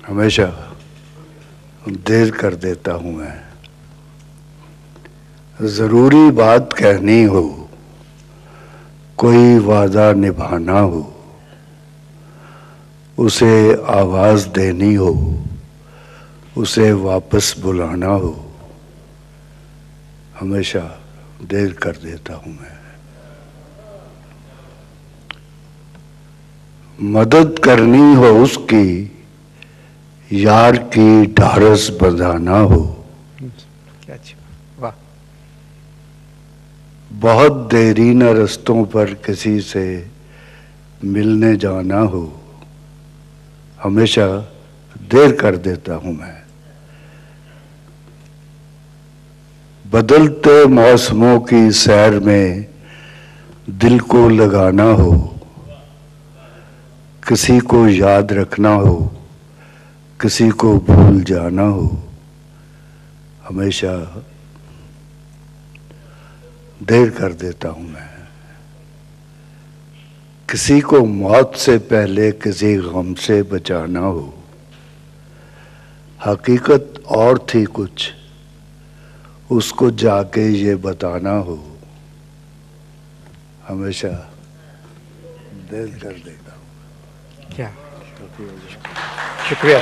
हमेशा देर कर देता हूँ मैं। ज़रूरी बात कहनी हो, कोई वादा निभाना हो, उसे आवाज़ देनी हो, उसे वापस बुलाना हो, हमेशा देर कर देता हूँ मैं। मदद करनी हो उसकी, यार की ढारस बंधाना हो। क्या अच्छा, वाह। बहुत देरी न रस्तों पर किसी से मिलने जाना हो, हमेशा देर कर देता हूँ मैं। बदलते मौसमों की सैर में दिल को लगाना हो, किसी को याद रखना हो, किसी को भूल जाना हो, हमेशा देर कर देता हूँ मैं। किसी को मौत से पहले किसी गम से बचाना हो, हकीकत और थी कुछ, उसको जाके ये बताना हो, हमेशा देर कर देता हूँ। क्या शुक्रिया।